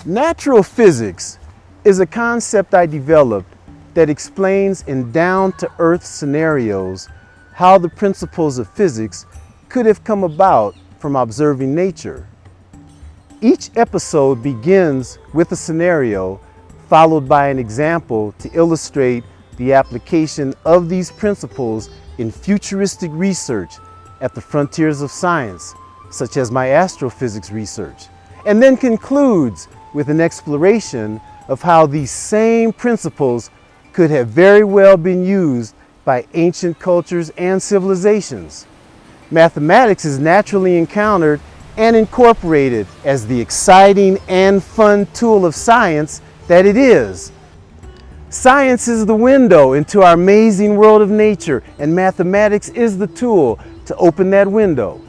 Natural physics is a concept I developed that explains in down-to-earth scenarios how the principles of physics could have come about from observing nature. Each episode begins with a scenario followed by an example to illustrate the application of these principles in futuristic research at the frontiers of science, such as my astrophysics research, and then concludes with an exploration of how these same principles could have very well been used by ancient cultures and civilizations. Mathematics is naturally encountered and incorporated as the exciting and fun tool of science that it is. Science is the window into our amazing world of nature, and mathematics is the tool to open that window.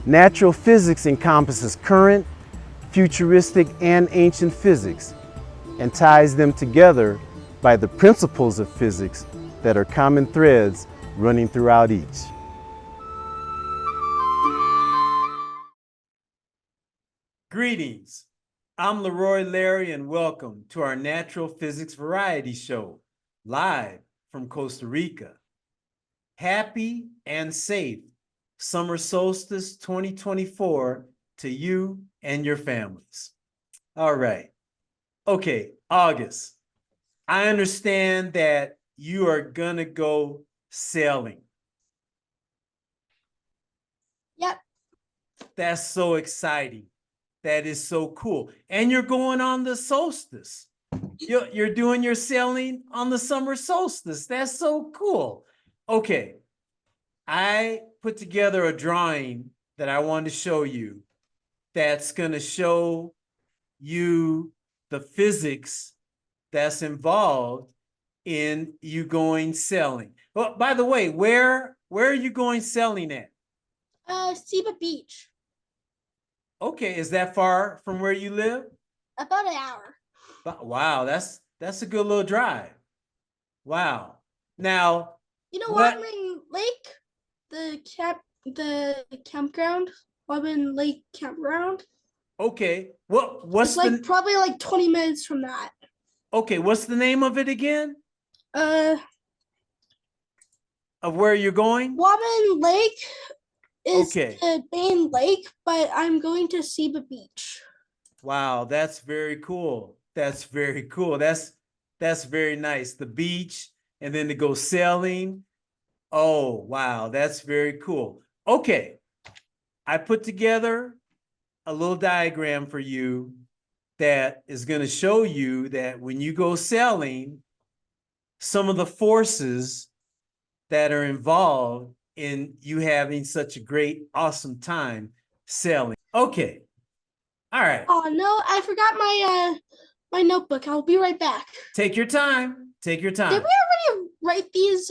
Natural physics encompasses current, futuristic, and ancient physics, and ties them together by the principles of physics that are common threads running throughout each. Greetings, I'm Leroy Larry, and welcome to our Natural Physics Variety Show, live from Costa Rica. Happy and safe Summer Solstice 2024 to you and your families. All right. Okay, August. I understand that you are gonna go sailing. Yep. That's so exciting. That is so cool. And you're going on the solstice. You're doing your sailing on the summer solstice. That's so cool. Okay. I put together a drawing that I wanted to show you that's going to show you the physics that's involved in you going sailing. Well, by the way, where are you going sailing at? Seba Beach. Okay, is that far from where you live? About an hour. Wow, that's a good little drive. Wow. Now, you know Wadman Lake, the campground, Wadman Lake campground. Okay, what's it's probably 20 minutes from that. Okay, what's the name of it again? Of where you're going? Wadman Lake is the main lake, but I'm going to Seba Beach. Wow, that's very cool. That's very cool. That's very nice. The beach, and then to go sailing. Oh, wow, that's very cool. Okay, I put together a little diagram for you that is going to show you that when you go sailing, some of the forces that are involved in you having such a great, awesome time sailing. Okay. All right. Oh, no, I forgot my notebook. I'll be right back. Take your time. Take your time. Did we already write these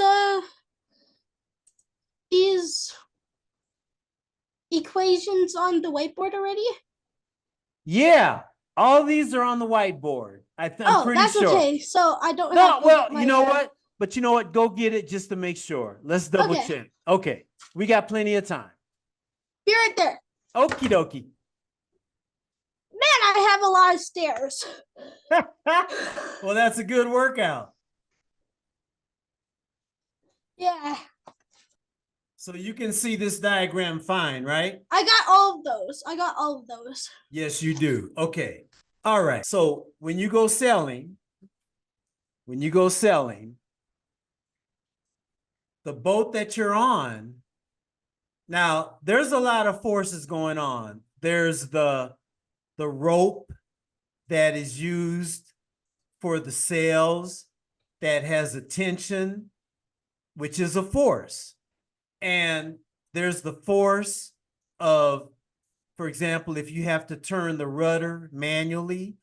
equations on the whiteboard already? Yeah, all these are on the whiteboard. I'm pretty that's sure. Okay. So I don't. No, well, you know what? But you know what? Go get it just to make sure. Let's double check. Okay, we got plenty of time. Be right there. Okie dokie. Man, I have a lot of stairs. Well, that's a good workout. Yeah. So you can see this diagram fine, right? I got all of those. Yes, you do. Okay. All right. So when you go sailing, the boat that you're on, now there's a lot of forces going on. There's the rope that is used for the sails that has a tension, which is a force. And there's the force of, for example, if you have to turn the rudder manually,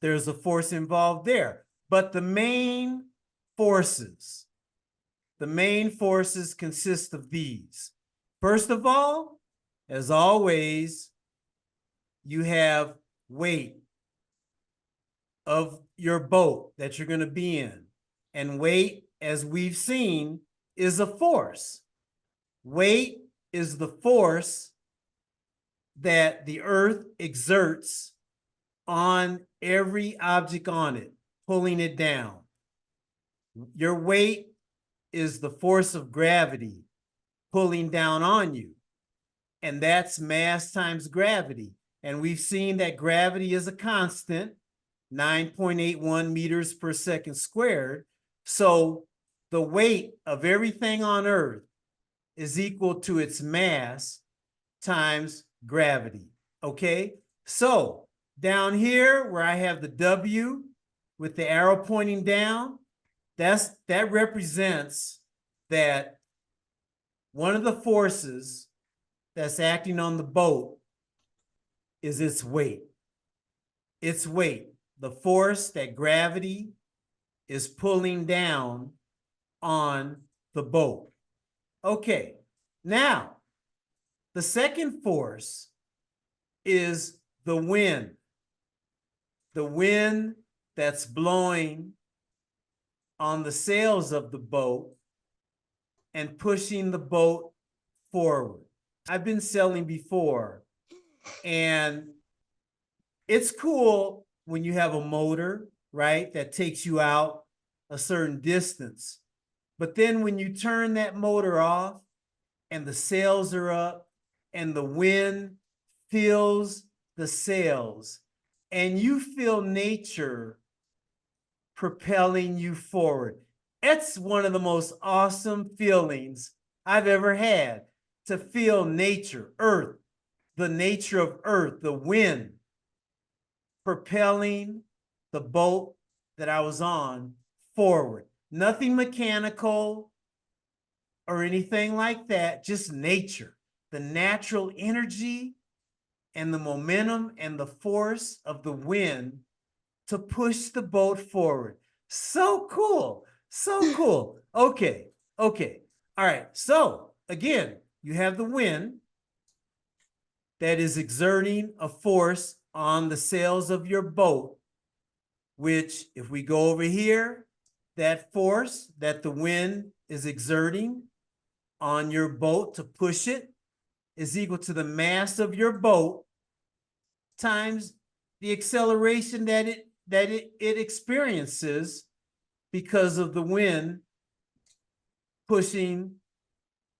there's a force involved there. But the main forces consist of these. First of all, as always, you have weight of your boat that you're going to be in. And weight, as we've seen, is a force. Weight is the force that the earth exerts on every object on it, pulling it down. Your weight is the force of gravity pulling down on you. And that's mass times gravity. And we've seen that gravity is a constant, 9.81 meters per second squared. So the weight of everything on Earth is equal to its mass times gravity. Okay? So down here where I have the W with the arrow pointing down, that represents that one of the forces that's acting on the boat is its weight. Its weight, the force that gravity is pulling down on the boat. Okay, now the second force is the wind. The wind that's blowing on the sails of the boat and pushing the boat forward. I've been sailing before, and it's cool when you have a motor, right, that takes you out a certain distance. But then when you turn that motor off and the sails are up and the wind fills the sails and you feel nature propelling you forward. It's one of the most awesome feelings I've ever had, to feel nature, earth, the nature of earth, the wind propelling the boat that I was on forward. Nothing mechanical or anything like that, just nature, the natural energy and the momentum and the force of the wind to push the boat forward. So cool. So cool. Okay. Okay. All right. So again, you have the wind that is exerting a force on the sails of your boat, which, if we go over here, that force that the wind is exerting on your boat to push it is equal to the mass of your boat times the acceleration that it experiences because of the wind pushing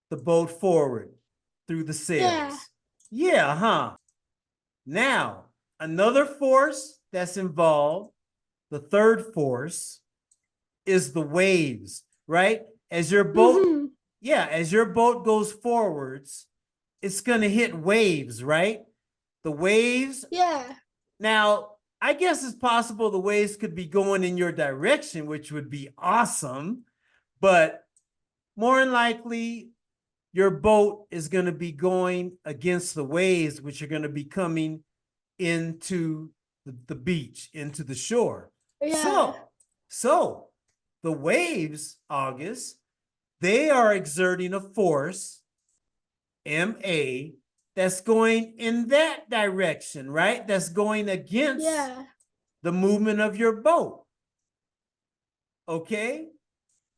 the boat forward through the sails. Yeah, huh? Now, another force that's involved, the third force, is the waves, right? As your boat, as your boat goes forwards, it's gonna hit waves, right? The waves. Yeah. Now, I guess it's possible the waves could be going in your direction, which would be awesome, but more than likely, your boat is going to be going against the waves, which are going to be coming into the beach, into the shore. Yeah. So the waves, August, they are exerting a force, MA, that's going in that direction, right? That's going against the movement of your boat. Okay?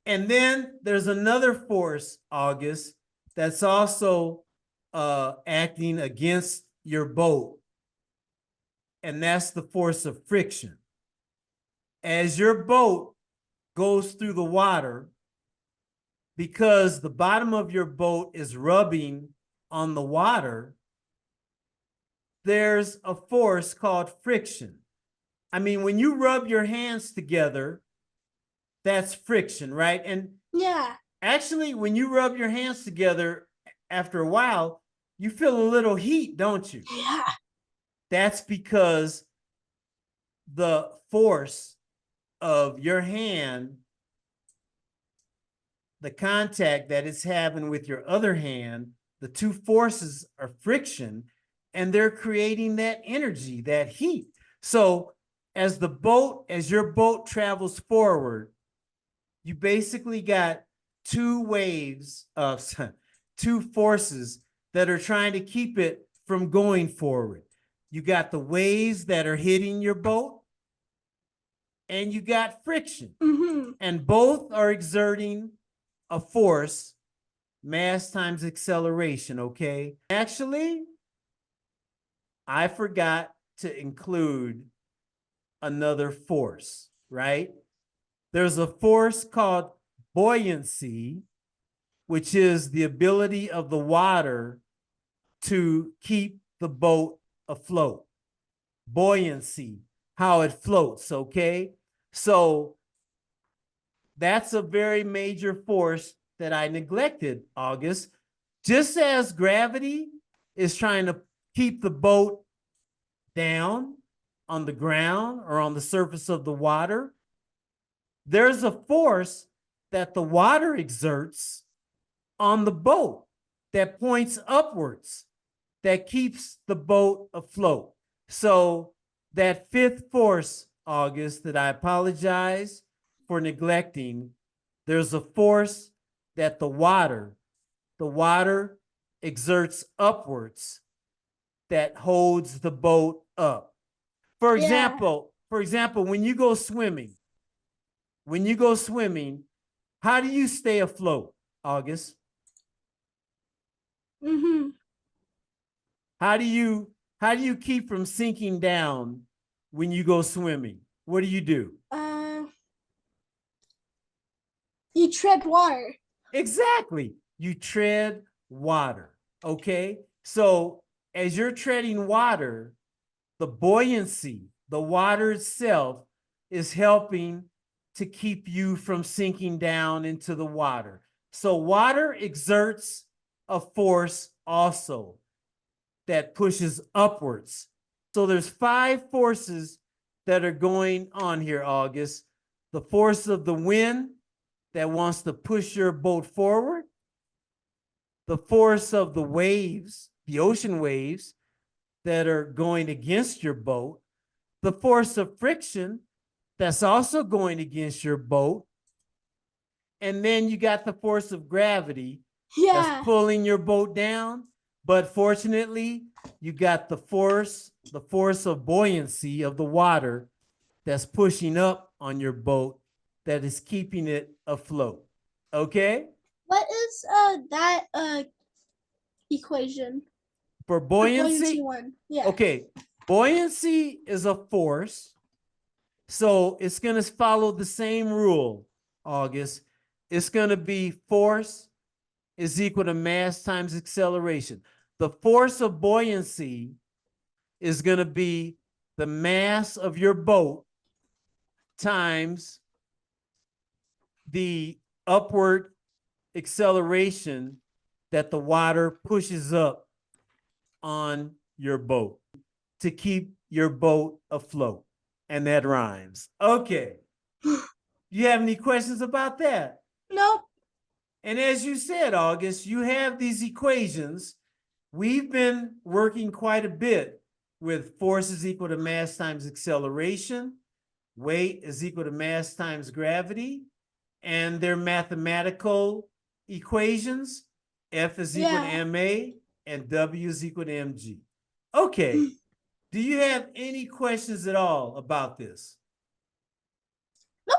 And then there's another force, August, that's also acting against your boat. And that's the force of friction. As your boat goes through the water, because the bottom of your boat is rubbing on the water, there's a force called friction. I mean, when you rub your hands together, that's friction, right? And actually, when you rub your hands together, after a while, you feel a little heat, don't you? Yeah. That's because the force of your hand, the contact that it's having with your other hand, the two forces are friction, and they're creating that energy, that heat. So as your boat travels forward, you basically got two waves of two forces that are trying to keep it from going forward. You got the waves that are hitting your boat, and you got friction. And both are exerting a force, mass times acceleration, okay? Actually, I forgot to include another force, right? There's a force called buoyancy, which is the ability of the water to keep the boat afloat. Buoyancy, how it floats, okay? So that's a very major force that I neglected, August. Just as gravity is trying to keep the boat down on the ground or on the surface of the water, there's a force that the water exerts on the boat that points upwards, that keeps the boat afloat. So that fifth force, August, that I apologize for neglecting, there's a force that the water exerts upwards that holds the boat up. For example, when you go swimming, how do you stay afloat, August? Mm-hmm. How do you keep from sinking down when you go swimming? What do? You tread water. Exactly. You tread water. Okay. So as you're treading water, the buoyancy, the water itself is helping to keep you from sinking down into the water. So water exerts a force also that pushes upwards. So there's 5 forces that are going on here, August. The force of the wind that wants to push your boat forward, the force of the waves, the ocean waves that are going against your boat, the force of friction that's also going against your boat, and then you got the force of gravity that's pulling your boat down. But fortunately, you got the force of buoyancy of the water that's pushing up on your boat that is keeping it afloat. Okay? What is that equation? For The buoyancy, one. Yeah. okay, buoyancy is a force. So it's going to follow the same rule, August. It's going to be force is equal to mass times acceleration. The force of buoyancy is going to be the mass of your boat times the upward acceleration that the water pushes up on your boat to keep your boat afloat. And that rhymes. Okay. You have any questions about that? Nope. And as you said, August, you have these equations. We've been working quite a bit with force is equal to mass times acceleration, weight is equal to mass times gravity, and their mathematical equations, F is equal to ma and W is equal to mg. Okay, do you have any questions at all about this? Nope.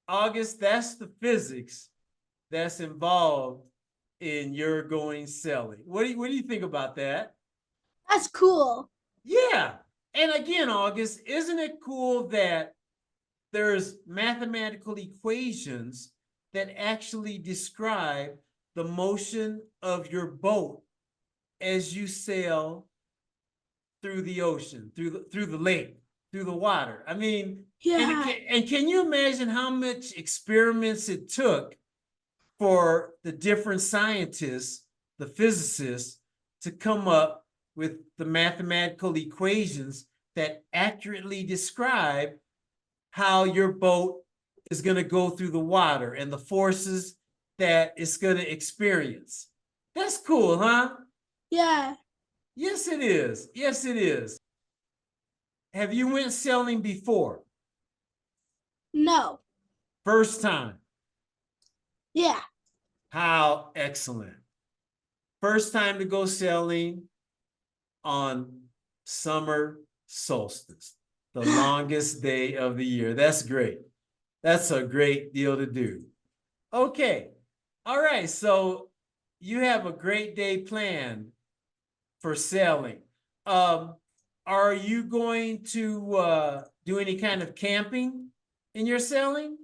August, that's the physics that's involved in your going sailing. What do you think about that? That's cool. Yeah. And again, August, isn't it cool that there's mathematical equations that actually describe the motion of your boat as you sail through the ocean, through the lake, through the water? I mean, and can you imagine how much experiments it took for the different scientists, the physicists, to come up with the mathematical equations that accurately describe how your boat is going to go through the water and the forces that it's going to experience? That's cool, huh? Yeah. Yes, it is. Yes, it is. Have you went sailing before? No. First time? Yeah. How excellent. First time to go sailing on summer solstice, the longest day of the year. That's great. That's a great deal to do. Okay. All right. So you have a great day planned for sailing. are you going to do any kind of camping in your sailing?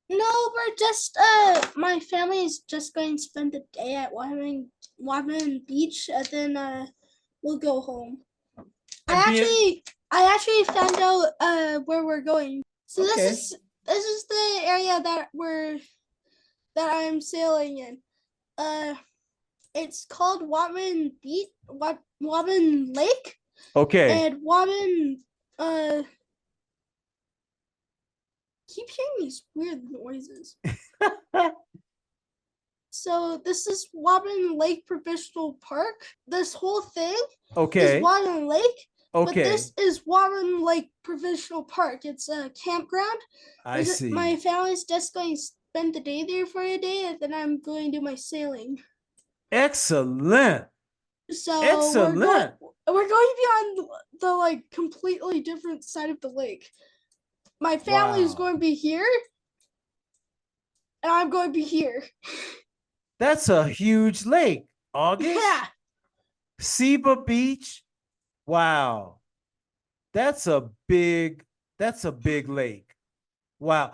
No, we're just my family is just going to spend the day at Wyman Beach, and then we'll go home. And being- I actually found out where we're going. So Okay. this is the area that I'm sailing in. It's called Wyman Beach, Wyman Lake, Okay. and Wyman keep hearing these weird noises. So this is Wyman Lake Provincial Park. This whole thing Okay. is Wyman Lake. But Okay. this is Wyman Lake Provincial Park. It's a campground. I see. My family's just going to spend the day there for a day, and then I'm going to do my sailing. Excellent. So Excellent. we're going to be on the like completely different side of the lake. My family is Wow. going to be here, and I'm going to be here. That's a huge lake, August. Yeah. Seba Beach. Wow. That's a big lake. Wow.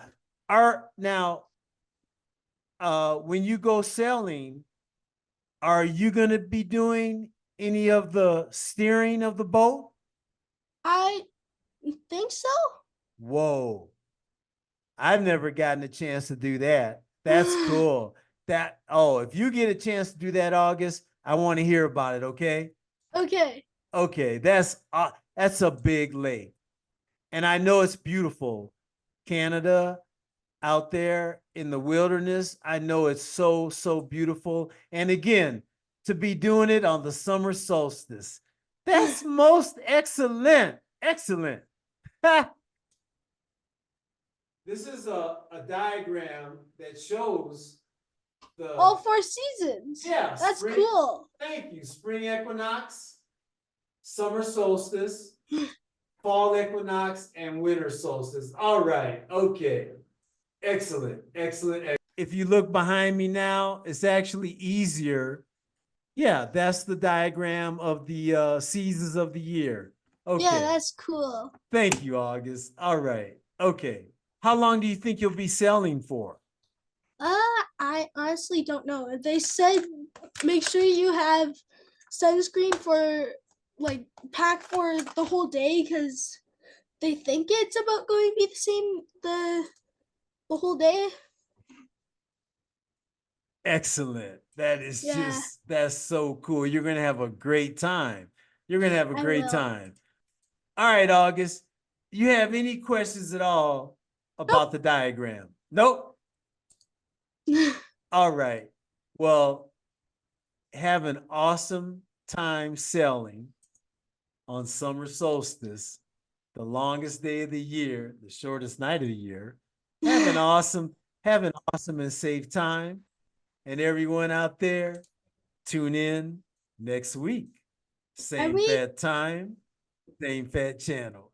When you go sailing, are you going to be doing any of the steering of the boat? I think so. Whoa. I've never gotten a chance to do that. That's cool. If you get a chance to do that, August, I want to hear about it, okay? Okay. Okay, that's a big lake. And I know it's beautiful. Canada out there in the wilderness, I know it's so, so beautiful. And again, to be doing it on the summer solstice, that's most excellent. Excellent. This is a diagram that shows all 4 seasons. Yeah, That's spring, cool. Thank you. Spring equinox, summer solstice, fall equinox, and winter solstice. All right. Okay. Excellent. Excellent. If you look behind me now, it's actually easier. Yeah, that's the diagram of the seasons of the year. Okay. Yeah, that's cool. Thank you, August. All right. Okay. How long do you think you'll be sailing for? I honestly don't know. They said make sure you have sunscreen for like pack for the whole day because they think it's about going to be the same the whole day. Excellent. That is Yeah. that's so cool. You're going to have a great time. You're going to have a I great will. time. All right, August. You have any questions at all about the diagram? Nope. All right. Well, have an awesome time sailing on summer solstice, the longest day of the year, the shortest night of the year. Have an awesome and safe time. And everyone out there, tune in next week. Same fat time, same fat channel.